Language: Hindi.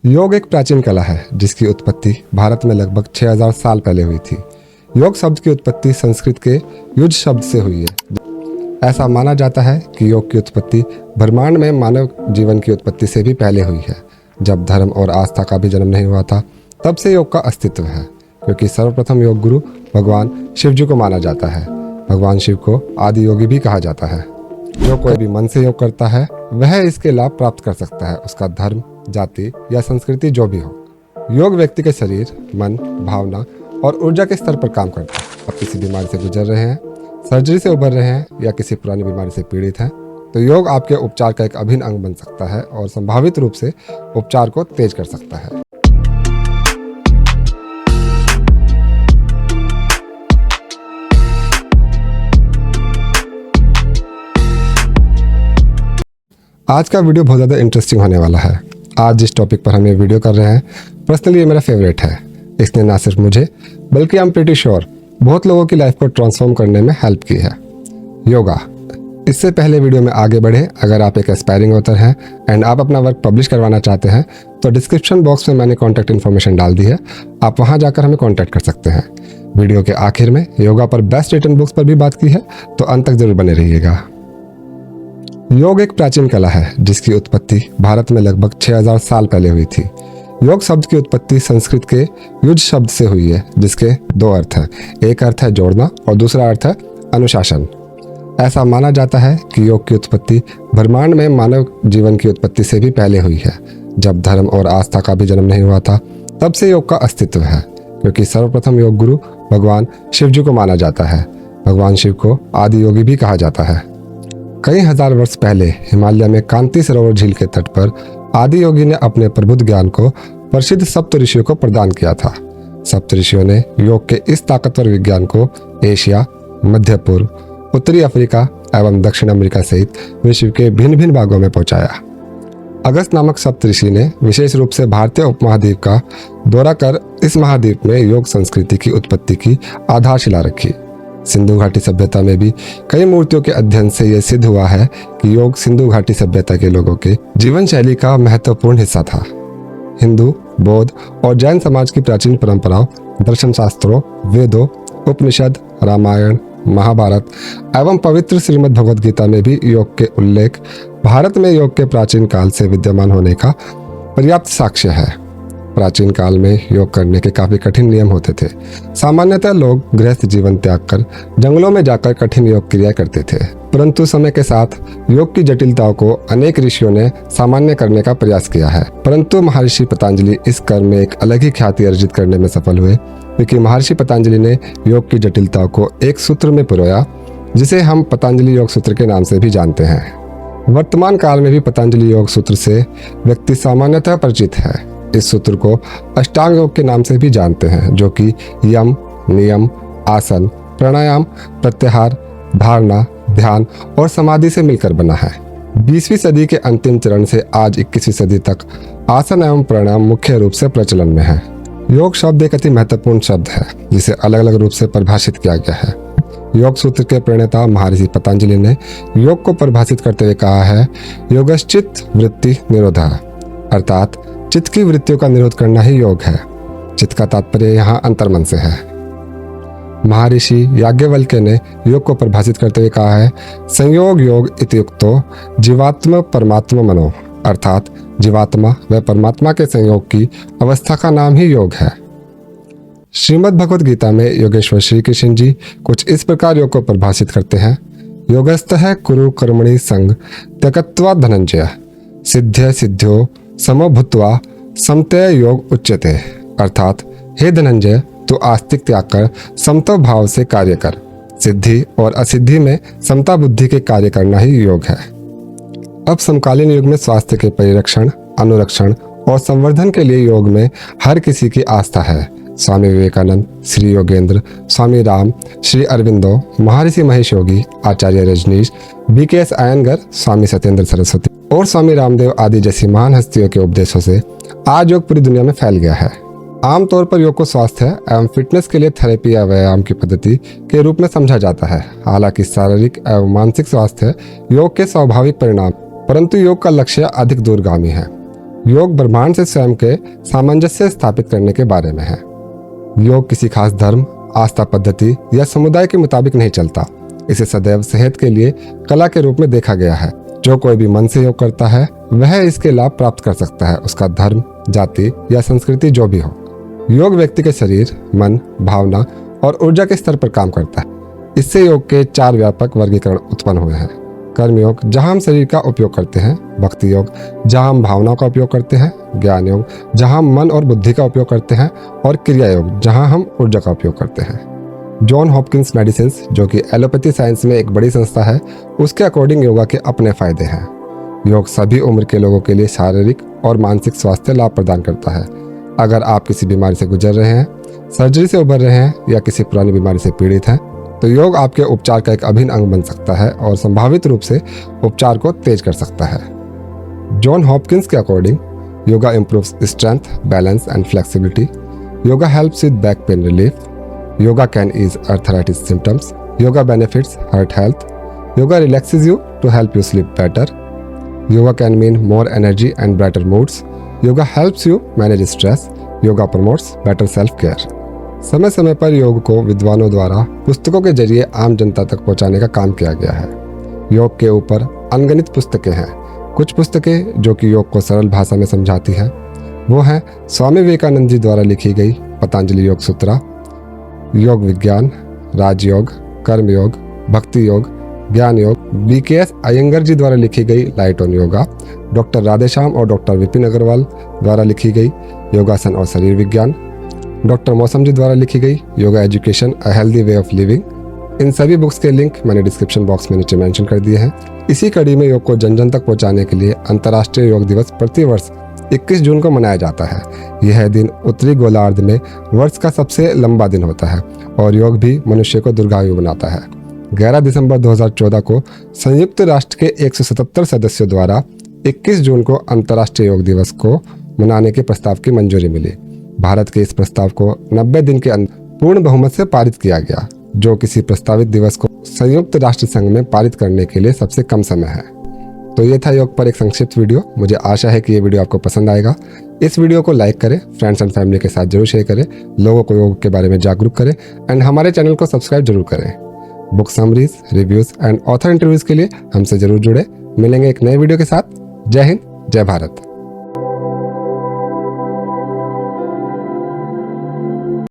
योग एक प्राचीन कला है जिसकी उत्पत्ति भारत में लगभग 6000 साल पहले हुई थी। योग शब्द की उत्पत्ति संस्कृत के युज शब्द से हुई है। ऐसा माना जाता है कि योग की उत्पत्ति ब्रह्मांड में मानव जीवन की उत्पत्ति से भी पहले हुई है। जब धर्म और आस्था का भी जन्म नहीं हुआ था, तब से योग का अस्तित्व है, क्योंकि सर्वप्रथम योग गुरु भगवान शिव जी को माना जाता है। भगवान शिव को आदि योगी भी कहा जाता है। जो कोई भी मन से योग करता है वह इसके लाभ प्राप्त कर सकता है, उसका धर्म, जाति या संस्कृति जो भी हो। योग व्यक्ति के शरीर, मन, भावना और ऊर्जा के स्तर पर काम करता है। आप किसी बीमारी से गुजर रहे हैं, सर्जरी से उबर रहे हैं या किसी पुरानी बीमारी से पीड़ित हैं, तो योग आपके उपचार का एक अभिन्न अंग बन सकता है और संभावित रूप से उपचार को तेज कर सकता है। आज का वीडियो बहुत ज़्यादा इंटरेस्टिंग होने वाला है। आज जिस टॉपिक पर हम ये वीडियो कर रहे हैं, पर्सनली ये मेरा फेवरेट है। इसने ना सिर्फ मुझे बल्कि आई एम प्रीटी श्योर बहुत लोगों की लाइफ को ट्रांसफॉर्म करने में हेल्प की है, योगा। इससे पहले वीडियो में आगे बढ़े, अगर आप एक एस्पायरिंग ऑथर हैं एंड आप अपना वर्क पब्लिश करवाना चाहते हैं तो डिस्क्रिप्शन बॉक्स में मैंने कॉन्टैक्ट इन्फॉर्मेशन डाल दी है, आप वहाँ जाकर हमें कॉन्टैक्ट कर सकते हैं। वीडियो के आखिर में योगा पर बेस्ट रिटन बुक्स पर भी बात की है, तो अंत तक जरूर बने रहिएगा। योग एक प्राचीन कला है जिसकी उत्पत्ति भारत में लगभग 6000 साल पहले हुई थी। योग शब्द की उत्पत्ति संस्कृत के युज शब्द से हुई है, जिसके दो अर्थ हैं। एक अर्थ है जोड़ना और दूसरा अर्थ है अनुशासन। ऐसा माना जाता है कि योग की उत्पत्ति ब्रह्मांड में मानव जीवन की उत्पत्ति से भी पहले हुई है। जब धर्म और आस्था का भी जन्म नहीं हुआ था, तब से योग का अस्तित्व है, क्योंकि सर्वप्रथम योग गुरु भगवान शिव जी को माना जाता है। भगवान शिव को आदि योगी भी कहा जाता है। कई हजार वर्ष पहले हिमालय में कांति सरोवर झील के तट पर आदि योगी ने अपने प्रबुद्ध ज्ञान को प्रसिद्ध सप्त ऋषियों को प्रदान किया था। सप्त ऋषियों ने योग के इस ताकतवर विज्ञान को एशिया, मध्य पूर्व, उत्तरी अफ्रीका एवं दक्षिण अमेरिका सहित विश्व के भिन्न भिन्न भागों में पहुंचाया। अगस्त नामक सप्त ऋषि ने विशेष रूप से भारतीय उपमहाद्वीप का दौरा कर इस महाद्वीप में योग संस्कृति की उत्पत्ति की आधारशिला रखी। सिंधु घाटी सभ्यता में भी कई मूर्तियों के अध्ययन से यह सिद्ध हुआ है कि योग सिंधु घाटी सभ्यता के लोगों के जीवन शैली का महत्वपूर्ण हिस्सा था। हिंदू, बौद्ध और जैन समाज की प्राचीन परंपराओं, दर्शन शास्त्रों, वेदों, उपनिषद, रामायण, महाभारत एवं पवित्र श्रीमद् भगवद गीता में भी योग के उल्लेख भारत में योग के प्राचीन काल से विद्यमान होने का पर्याप्त साक्ष्य है। प्राचीन काल में योग करने के काफी कठिन नियम होते थे। सामान्यतः लोग गृहस्थ जीवन त्याग कर जंगलों में जाकर कठिन योग क्रिया करते थे, परंतु समय के साथ योग की जटिलताओं को अनेक ऋषियों ने सामान्य करने का प्रयास किया है। परंतु महर्षि पतंजलि इस कर्म में एक अलग ही ख्याति अर्जित करने में सफल हुए, क्योंकि महर्षि पतंजलि ने योग की जटिलताओं को एक सूत्र में पिरोया, जिसे हम पतंजलि योग सूत्र के नाम से भी जानते हैं। वर्तमान काल में भी पतंजलि योग सूत्र से व्यक्ति सामान्यतः परिचित है। इस सूत्र को अष्टांग योग के नाम से भी जानते हैं, जो कि यम, नियम, आसन, प्राणायाम, प्रत्याहार, धारणा, ध्यान और समाधि से मिलकर बना है। 20वीं सदी के अंतिम चरण से आज 21वीं सदी तक आसन एवं प्राणायाम मुख्य रूप से प्रचलन में है। योग शब्द एक अति महत्वपूर्ण शब्द है, जिसे अलग अलग रूप से परिभाषित किया गया है। योग सूत्र के प्रणेता महर्षि पतंजलि ने योग को परिभाषित करते हुए कहा है, योगश्चित्त वृत्ति निरोधः, अर्थात चित्त की वृत्तियों का निरोध करना ही योग है। चित्त का तात्पर्य यहाँ अंतर्मन से है। महर्षि याज्ञवल्क्य ने योग को परिभाषित करते हुए कहा है, संयोग योग इत्युक्तो जीवात्म परमात्मा मनो, अर्थात जीवात्मा व परमात्मा के संयोग की अवस्था का नाम ही योग है। श्रीमद् भगवद गीता में योगेश्वर श्री कृष्ण जी कुछ इस प्रकार योग को परिभाषित करते हैं, योगस्थः कुरु कर्मणि संग त्यक्त्वा धनंजय सिद्ध्य सिद्ध्यो समो भूत्वा समतय योग उच्यते, अर्थात हे धनंजय, तो आस्तिक त्याग कर समता भाव से कार्य कर। सिद्धि और असिद्धि में समता बुद्धि के कार्य करना ही योग है। अब समकालीन युग में स्वास्थ्य के परिरक्षण, अनुरक्षण और संवर्धन के लिए योग में हर किसी की आस्था है। स्वामी विवेकानंद, श्री योगेंद्र, स्वामी राम, श्री अरविंदो, महर्षि महेश योगी, आचार्य रजनीश, BKS अयंगर, स्वामी सत्येंद्र सरस्वती और स्वामी रामदेव आदि जैसी महान हस्तियों के उपदेशों से आज योग पूरी दुनिया में फैल गया है। आमतौर पर योग को स्वास्थ्य एवं फिटनेस के लिए थेरेपी या व्यायाम की पद्धति के रूप में समझा जाता है। हालांकि शारीरिक एवं मानसिक स्वास्थ्य योग के स्वाभाविक परिणाम, परंतु योग का लक्ष्य अधिक दूरगामी है। योग ब्रह्मांड से स्वयं के सामंजस्य स्थापित करने के बारे में है। योग किसी खास धर्म, आस्था पद्धति या समुदाय के मुताबिक नहीं चलता। इसे सदैव सेहत के लिए कला के रूप में देखा गया है। जो कोई भी मन से योग करता है वह इसके लाभ प्राप्त कर सकता है, उसका धर्म, जाति या संस्कृति जो भी हो। योग व्यक्ति के शरीर, मन, भावना और ऊर्जा के स्तर पर काम करता है। इससे योग के 4 व्यापक वर्गीकरण उत्पन्न हुए हैं। कर्म योग, जहां हम शरीर का उपयोग करते हैं। भक्ति योग, जहां हम भावनाओं का उपयोग करते हैं। ज्ञान योग, जहां हम मन और बुद्धि का उपयोग करते हैं। और क्रिया योग, जहां हम ऊर्जा का उपयोग करते हैं। जॉन हॉपकिंस मेडिसिन, जो कि एलोपैथी साइंस में एक बड़ी संस्था है, उसके अकॉर्डिंग योगा के अपने फायदे हैं। योग सभी उम्र के लोगों के लिए शारीरिक और मानसिक स्वास्थ्य लाभ प्रदान करता है। अगर आप किसी बीमारी से गुजर रहे हैं, सर्जरी से उबर रहे हैं या किसी पुरानी बीमारी से पीड़ित हैं, तो योग आपके उपचार का एक अभिन्न अंग बन सकता है और संभावित रूप से उपचार को तेज कर सकता है। जॉन हॉपकिंस के according yoga improves strength, balance and flexibility. Yoga helps with back pain relief. Yoga can ease arthritis symptoms. Yoga benefits heart health. Yoga relaxes you to help you sleep better. Yoga can mean more energy and brighter moods. Yoga helps you manage stress. Yoga promotes better self care. समय समय पर योग को विद्वानों द्वारा पुस्तकों के जरिए आम जनता तक पहुंचाने का काम किया गया है। योग के ऊपर अनगिनत पुस्तकें हैं। कुछ पुस्तकें जो कि योग को सरल भाषा में समझाती हैं वो हैं स्वामी विवेकानंद जी द्वारा लिखी गई पतंजलि योग सूत्रा, योग विज्ञान, राजयोग, कर्म योग, भक्ति योग, ज्ञान योग, BKS अयंगर जी द्वारा लिखी गई light on yoga, doctor Radheshyam और डॉक्टर विपिन अग्रवाल द्वारा लिखी गई योगासन और शरीर विज्ञान, डॉक्टर मौसम जी द्वारा लिखी गई yoga education a healthy way of living. इन सभी बुक्स के लिंक मैंने डिस्क्रिप्शन बॉक्स में नीचे मेंशन कर दिए हैं। इसी कड़ी में योग को जन जन तक पहुंचाने के लिए अंतर्राष्ट्रीय योग दिवस प्रतिवर्ष 21 जून को मनाया जाता है। यह दिन उत्तरी गोलार्ध में वर्ष का सबसे लंबा दिन होता है और योग भी मनुष्य को दीर्घायु बनाता है। 11 दिसंबर 2014 को संयुक्त राष्ट्र के 177 सदस्यों द्वारा 21 जून को अंतर्राष्ट्रीय योग दिवस को मनाने के प्रस्ताव की मंजूरी मिली। भारत के इस प्रस्ताव को 90 दिन के अंदर पूर्ण बहुमत से पारित किया गया, जो किसी प्रस्तावित दिवस को संयुक्त राष्ट्र संघ में पारित करने के लिए सबसे कम समय है। तो ये था योग पर एक संक्षिप्त वीडियो। मुझे आशा है कि ये वीडियो आपको पसंद आएगा। इस वीडियो को लाइक करें, फ्रेंड्स एंड फैमिली के साथ जरूर शेयर करें, लोगों को योग के बारे में जागरूक करें एंड हमारे चैनल को सब्सक्राइब जरूर करें। Book summaries, reviews and author interviews के लिए हमसे जरूर जुड़े। मिलेंगे एक नए वीडियो के साथ। जय हिंद, जय भारत।